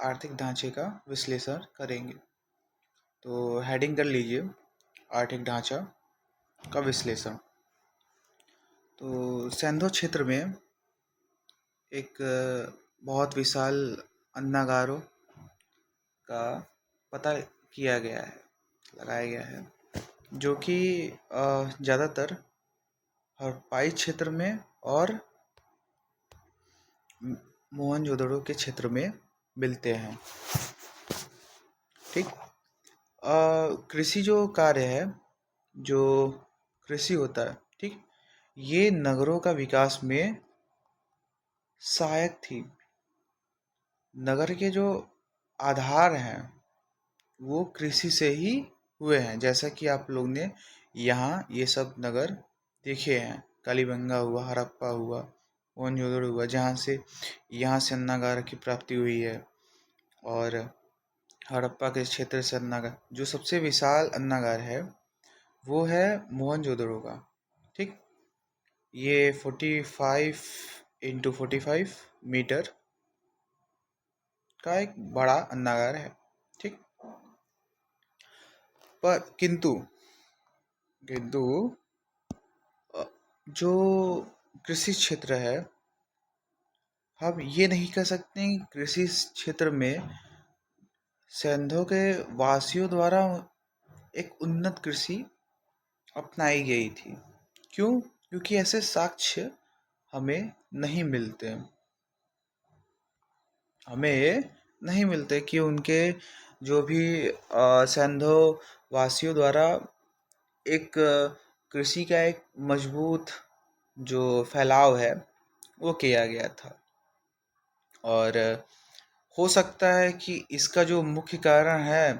आर्थिक ढांचे का विश्लेषण करेंगे। तो हेडिंग कर लीजिए, आर्थिक ढांचा का विश्लेषण। तो सेंधो क्षेत्र में एक बहुत विशाल अन्नागारों का पता किया गया है, लगाया गया है, जो कि ज़्यादातर हड़प्पाई क्षेत्र में और मोहनजोदड़ो के क्षेत्र में मिलते हैं। ठीक। कृषि जो कार्य है, जो कृषि होता है, ठीक, ये नगरों का विकास में सहायक थी। नगर के जो आधार हैं वो कृषि से ही हुए हैं। जैसा कि आप लोग ने यहाँ ये सब नगर देखे हैं, कालीबंगा हुआ, हड़प्पा हुआ, मोहनजोदड़ो हुआ, यहाँ से अन्नागार की प्राप्ति हुई है। और हड़प्पा के क्षेत्र से अन्नागार, जो सबसे विशाल अन्नागार है वो है मोहनजोदड़ो का। ठीक। ये 45 इंटू 45 मीटर का एक बड़ा अन्नागार है। ठीक। पर किंतु जो कृषि क्षेत्र है, हम ये नहीं कह सकते कि कृषि क्षेत्र में सेंधो के वासियों द्वारा एक उन्नत कृषि अपनाई गई थी। क्यों? क्योंकि ऐसे साक्ष्य हमें नहीं मिलते। हमें नहीं मिलते कि उनके जो भी सेंधो वासियों द्वारा एक कृषि का एक मजबूत जो फैलाव है वो किया गया था। और हो सकता है कि इसका जो मुख्य कारण है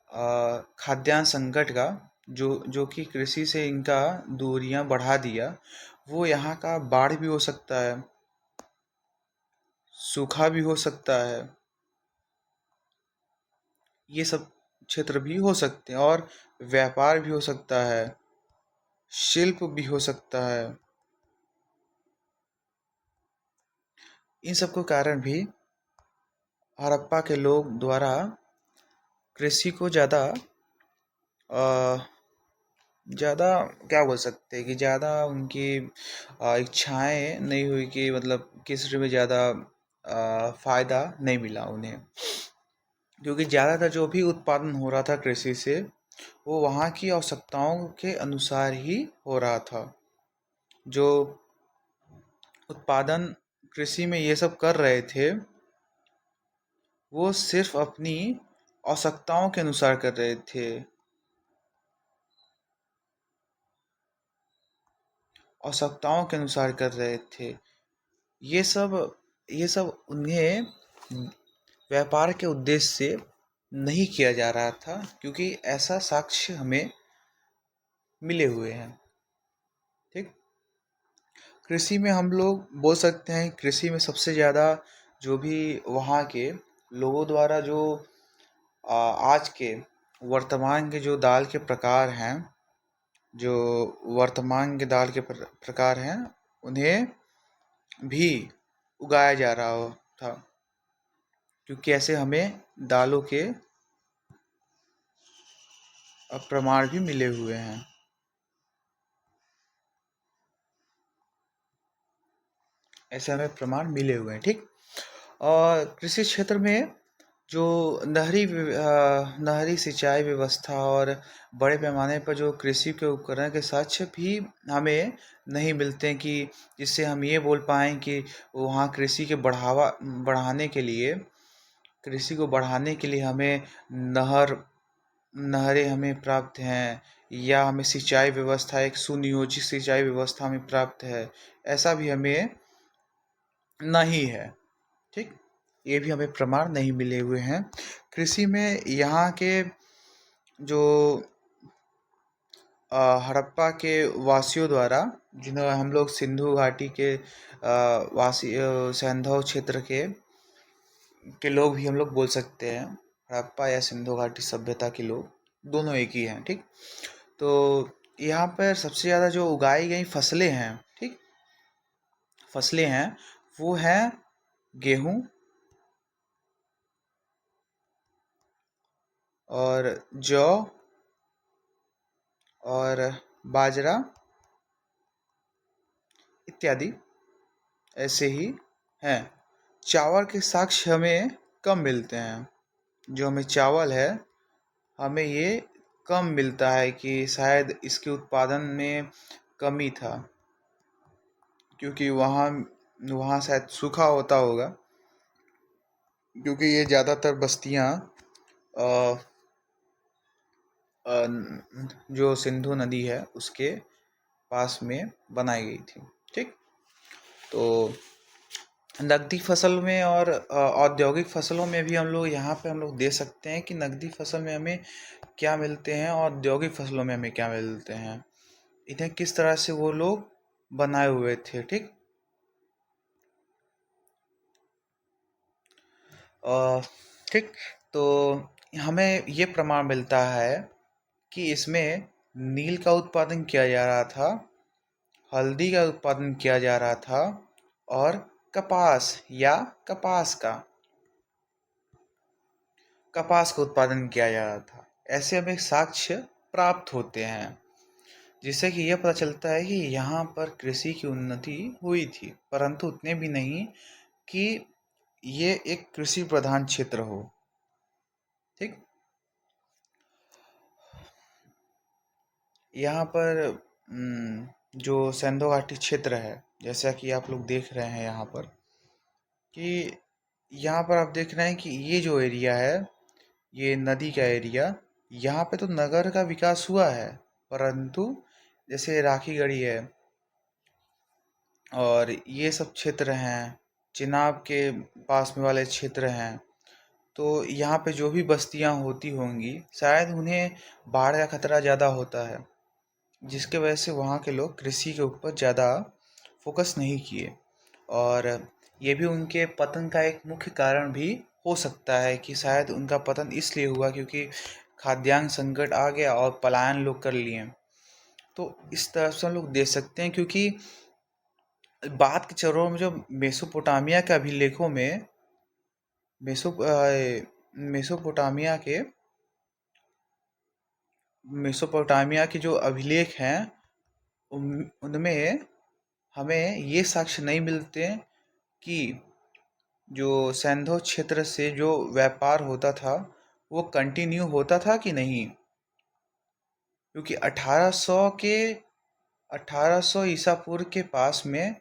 खाद्यान्न संकट का, जो कि कृषि से इनका दूरियां बढ़ा दिया, वो यहाँ का बाढ़ भी हो सकता है, सूखा भी हो सकता है, ये सब क्षेत्र भी हो सकते हैं। और व्यापार भी हो सकता है, शिल्प भी हो सकता है। इन सब के कारण भी हड़प्पा के लोग द्वारा कृषि को ज़्यादा क्या बोल सकते हैं कि ज़्यादा उनकी इच्छाएं नहीं हुई, कि मतलब कृषि में ज़्यादा फायदा नहीं मिला उन्हें। क्योंकि ज़्यादातर जो भी उत्पादन हो रहा था कृषि से, वो वहाँ की आवश्यकताओं के अनुसार ही हो रहा था। जो उत्पादन कृषि में ये सब कर रहे थे, वो सिर्फ अपनी आवश्यकताओं के अनुसार कर रहे थे, आवश्यकताओं के अनुसार कर रहे थे। ये सब ये सब उन्हें व्यापार के उद्देश्य से नहीं किया जा रहा था, क्योंकि ऐसा साक्ष्य हमें मिले हुए हैं। ठीक। कृषि में हम लोग बोल सकते हैं, कृषि में सबसे ज़्यादा जो भी वहाँ के लोगों द्वारा जो आज के वर्तमान के जो दाल के प्रकार हैं, जो वर्तमान के दाल के प्रकार हैं, उन्हें भी उगाया जा रहा था। क्योंकि ऐसे हमें दालों के प्रमाण भी मिले हुए हैं। ऐसे हमें प्रमाण मिले हुए हैं। ठीक। और कृषि क्षेत्र में जो नहरी सिंचाई व्यवस्था और बड़े पैमाने पर जो कृषि के उपकरण के साक्ष्य भी हमें नहीं मिलते हैं, कि जिससे हम ये बोल पाएँ कि वहाँ कृषि को बढ़ाने के लिए हमें नहरें हमें प्राप्त हैं, या हमें सिंचाई व्यवस्था, एक सुनियोजित सिंचाई व्यवस्था हमें प्राप्त है, ऐसा भी हमें नहीं है। ठीक। ये भी हमें प्रमाण नहीं मिले हुए हैं। कृषि में यहाँ के जो हड़प्पा के वासियों द्वारा, जिन्हें हम लोग सिंधु घाटी के सेंधव क्षेत्र के लोग भी हम लोग बोल सकते हैं। हड़प्पा या सिंधु घाटी सभ्यता के लोग दोनों एक ही हैं। ठीक। तो यहाँ पर सबसे ज़्यादा जो उगाई गई फसलें हैं, ठीक, फसलें हैं, वो हैं गेहूँ, और जौ और बाजरा इत्यादि ऐसे ही हैं। चावल के साक्ष्य हमें कम मिलते हैं। जो हमें चावल है, हमें ये कम मिलता है कि शायद इसके उत्पादन में कमी था, क्योंकि वहाँ वहाँ शायद सूखा होता होगा, क्योंकि ये ज़्यादातर बस्तियाँ जो सिंधु नदी है उसके पास में बनाई गई थी। ठीक, तो नकदी फसल में और औद्योगिक फसलों में भी हम लोग दे सकते हैं कि नकदी फसल में हमें क्या मिलते हैं और औद्योगिक फसलों में हमें क्या मिलते हैं, इन्हें किस तरह से वो लोग बनाए हुए थे। ठीक, ठीक, तो हमें ये प्रमाण मिलता है कि इसमें नील का उत्पादन किया जा रहा था, हल्दी का उत्पादन किया जा रहा था और कपास या कपास का उत्पादन किया जा रहा था। ऐसे हमें साक्ष्य प्राप्त होते हैं, जिससे कि यह पता चलता है कि यहाँ पर कृषि की उन्नति हुई थी, परंतु उतने भी नहीं कि ये एक कृषि प्रधान क्षेत्र हो। ठीक, यहाँ पर जो सिंधु घाटी क्षेत्र है, जैसा कि आप लोग देख रहे हैं यहाँ पर, कि यहाँ पर आप देख रहे हैं कि ये जो एरिया है, ये नदी का एरिया, यहाँ पे तो नगर का विकास हुआ है, परंतु जैसे राखी गढ़ी है और ये सब क्षेत्र हैं, चिनाब के पास में वाले क्षेत्र हैं, तो यहाँ पे जो भी बस्तियाँ होती होंगी, शायद उन्हें बाढ़ का खतरा ज़्यादा होता है, जिसके वजह से वहाँ के लोग कृषि के ऊपर ज़्यादा फोकस नहीं किए। और ये भी उनके पतन का एक मुख्य कारण भी हो सकता है कि शायद उनका पतन इसलिए हुआ क्योंकि खाद्यान्न संकट आ गया और पलायन लोग कर लिए। तो इस तरह से हम लोग देख सकते हैं, क्योंकि बाद के चरणों में जो मेसोपोटामिया के अभिलेखों में मेसो मेसोपोटामिया के मेसोपोटामिया के जो अभिलेख हैं, उनमें हमें ये साक्ष्य नहीं मिलते कि जो सैंधो क्षेत्र से जो व्यापार होता था वो कंटिन्यू होता था कि नहीं, क्योंकि 1800 ईसा पूर्व के पास में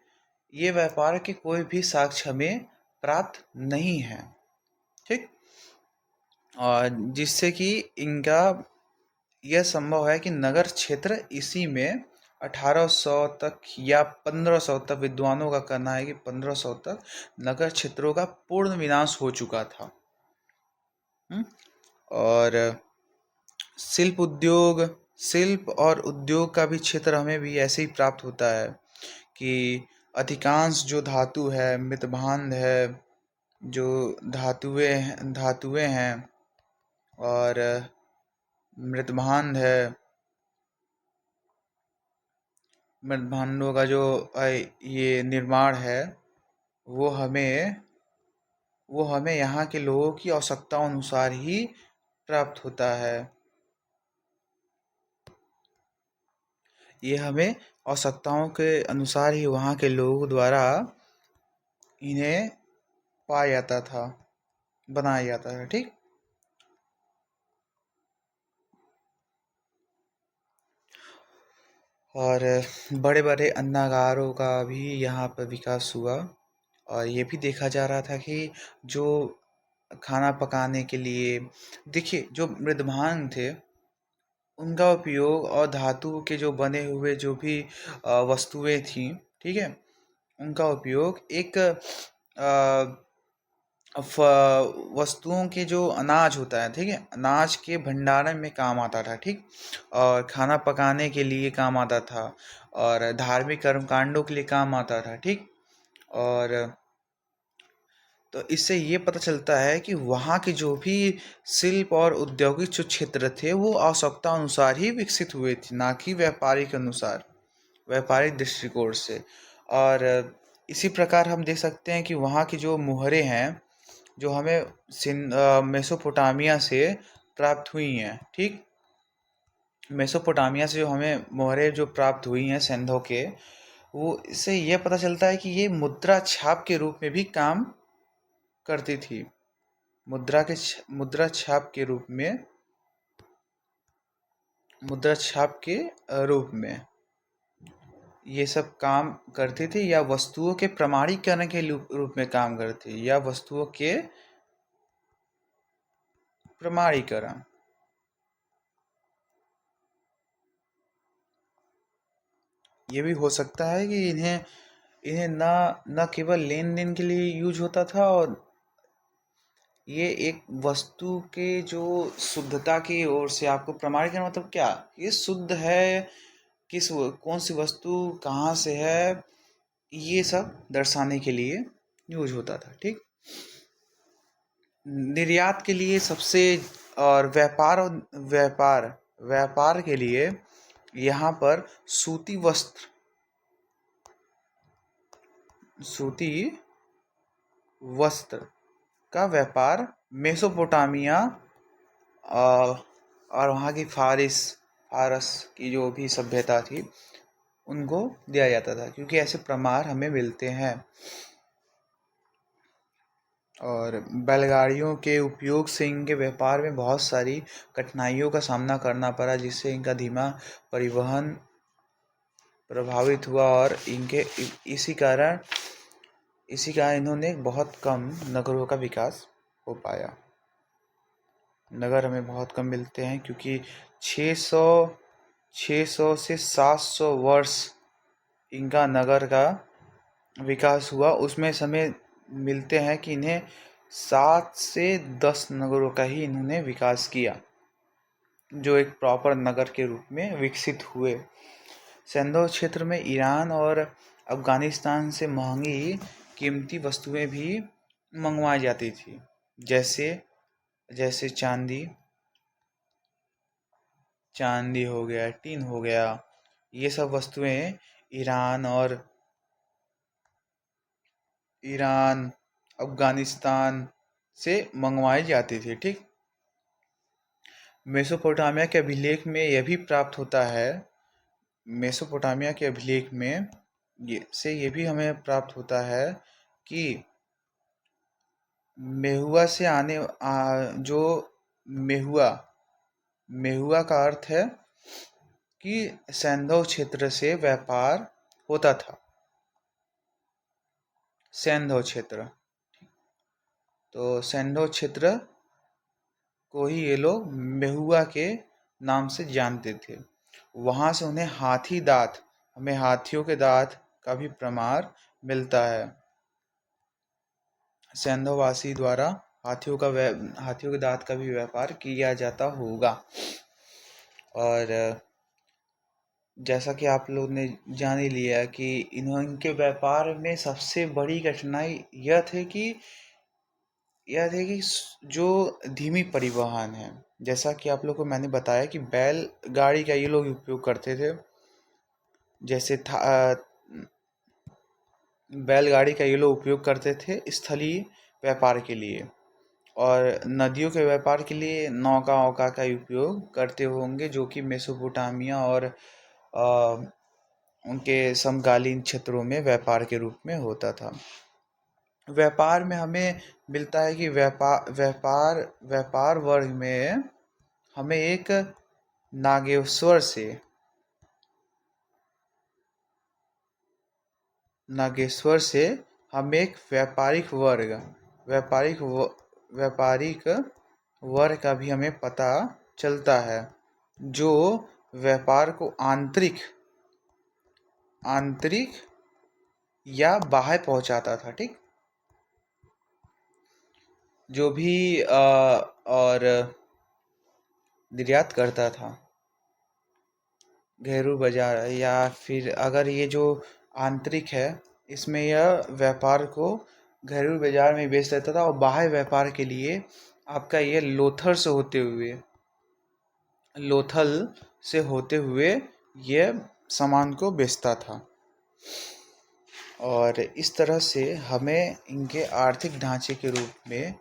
ये व्यापार के कोई भी साक्ष्य हमें प्राप्त नहीं है। ठीक, और जिससे कि इनका यह संभव है कि नगर क्षेत्र इसी में 1800 तक या 1500 तक, विद्वानों का कहना है कि 1500 तक नगर क्षेत्रों का पूर्ण विनाश हो चुका था। और शिल्प और उद्योग का भी क्षेत्र हमें भी ऐसे ही प्राप्त होता है कि अधिकांश जो धातु है, मृतभांड है, जो धातुएं हैं और मृतभांड है, मृतभांडों का जो ये निर्माण है, वो हमें यहाँ के लोगों की आवश्यकताओं अनुसार ही प्राप्त होता है। ये हमें आवश्यकताओं के अनुसार ही वहाँ के लोगों द्वारा इन्हें पाया जाता था, बनाया जाता था। ठीक, और बड़े बड़े अन्नागारों का भी यहाँ पर विकास हुआ, और ये भी देखा जा रहा था कि जो खाना पकाने के लिए, देखिए, जो मृदभांड थे उनका उपयोग और धातु के जो बने हुए जो भी वस्तुएं थी, ठीक है, उनका उपयोग एक वस्तुओं के जो अनाज होता है, ठीक है, अनाज के भंडारण में काम आता था। ठीक, और खाना पकाने के लिए काम आता था और धार्मिक कर्मकांडों के लिए काम आता था। ठीक, और तो इससे ये पता चलता है कि वहाँ के जो भी शिल्प और औद्योगिक जो क्षेत्र थे वो आवश्यकता अनुसार ही विकसित हुए थे, ना कि व्यापारिक अनुसार, व्यापारिक दृष्टिकोण से। और इसी प्रकार हम देख सकते हैं कि वहाँ की जो मुहरें हैं, जो हमें मेसोपोटामिया से प्राप्त हुई हैं। ठीक, मेसोपोटामिया से जो हमें मोहरें जो प्राप्त हुई हैं सिंधों के, वो इससे यह पता चलता है कि ये मुद्रा छाप के रूप में भी काम करती थी। मुद्रा छाप के रूप में, मुद्रा छाप के रूप में ये सब काम करती थी, या वस्तुओं के प्रमाणीकरण के रूप में काम करती, या वस्तुओं के प्रमाणीकरण। ये भी हो सकता है कि इन्हें इन्हें न केवल लेन देन के लिए यूज होता था, और ये एक वस्तु के जो शुद्धता की ओर से, आपको प्रमाणीकरण मतलब क्या, ये शुद्ध है, कौन सी वस्तु कहाँ से है, ये सब दर्शाने के लिए यूज होता था। ठीक, निर्यात के लिए सबसे, और व्यापार व्यापार के लिए यहाँ पर सूती वस्त्र का व्यापार मेसोपोटामिया और वहाँ की फारस की जो भी सभ्यता थी उनको दिया जाता था, क्योंकि ऐसे प्रमाण हमें मिलते हैं। और बैलगाड़ियों के उपयोग से इनके व्यापार में बहुत सारी कठिनाइयों का सामना करना पड़ा, जिससे इनका धीमा परिवहन प्रभावित हुआ, और इसी कारण इन्होंने बहुत कम नगरों का विकास हो पाया। नगर हमें बहुत कम मिलते हैं, क्योंकि 600 से 700 वर्ष इनका नगर का विकास हुआ। उसमें समय मिलते हैं कि इन्हें 7 से 10 नगरों का ही इन्होंने विकास किया, जो एक प्रॉपर नगर के रूप में विकसित हुए। सिंधु क्षेत्र में ईरान और अफगानिस्तान से महंगी कीमती वस्तुएं भी मंगवाई जाती थी, जैसे जैसे चांदी हो गया, टीन हो गया। ये सब वस्तुएं ईरान अफगानिस्तान से मंगवाई जाती थी। ठीक, मेसोपोटामिया के अभिलेख में यह भी प्राप्त होता है, मेसोपोटामिया के अभिलेख में ये भी हमें प्राप्त होता है कि मेहुआ से जो मेहुआ मेहुआ का अर्थ है कि सिंधु क्षेत्र से व्यापार होता था। सिंधु क्षेत्र, तो सिंधु क्षेत्र को ही ये लोग मेहुआ के नाम से जानते थे। वहाँ से उन्हें हमें हाथियों के दांत का भी प्रमाण मिलता है। सिंधुवासी द्वारा हाथियों के दांत का भी व्यापार किया जाता होगा। और जैसा कि आप लोग ने जान ही लिया कि इनके व्यापार में सबसे बड़ी कठिनाई यह थे कि जो धीमी परिवहन है। जैसा कि आप लोग को मैंने बताया कि बैल गाड़ी का ये लोग उपयोग करते थे, जैसे बैलगाड़ी का ये लोग उपयोग करते थे स्थलीय व्यापार के लिए, और नदियों के व्यापार के लिए नौका का उपयोग करते होंगे, जो कि मेसोपोटामिया और उनके समकालीन क्षेत्रों में व्यापार के रूप में होता था। व्यापार में हमें मिलता है कि व्यापार वर्ग में हमें एक नागेश्वर से हम एक व्यापारिक वर्ग का भी हमें पता चलता है, जो व्यापार को आंतरिक या बाह्य पहुंचाता था। ठीक, जो भी और निर्यात करता था घरेलू बाजार, या फिर अगर ये जो आंतरिक है इसमें यह व्यापार को घरेलू बाजार में बेच देता था, और बाह्य व्यापार के लिए आपका ये लोथल से होते हुए ये सामान को बेचता था। और इस तरह से हमें इनके आर्थिक ढांचे के रूप में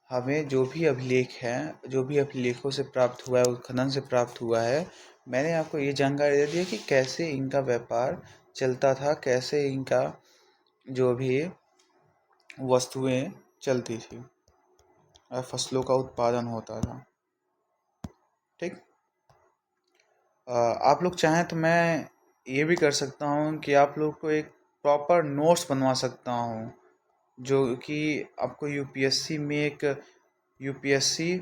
हमें जो भी अभिलेख हैं, जो भी अभिलेखों से प्राप्त हुआ है, उत्खनन से प्राप्त हुआ है, मैंने आपको ये जानकारी दे दी है कि कैसे इनका व्यापार चलता था, कैसे इनका जो भी वस्तुएं चलती थी और फसलों का उत्पादन होता था। ठीक। आप लोग चाहें तो मैं ये भी कर सकता हूँ कि आप लोग को एक प्रॉपर नोट्स बनवा सकता हूँ, जो कि आपको यूपीएससी में यूपीएससी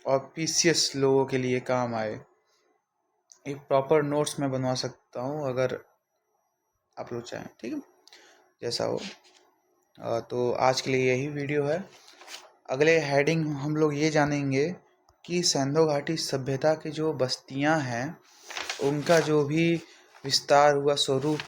और पीसीएस लोगों के लिए काम आए। एक प्रॉपर नोट्स मैं बनवा सकता हूँ अगर आप लोग चाहें। ठीक है, जैसा हो। तो आज के लिए यही वीडियो है। अगले हेडिंग हम लोग ये जानेंगे कि सिंधु घाटी सभ्यता की जो बस्तियां हैं, उनका जो भी विस्तार हुआ, स्वरूप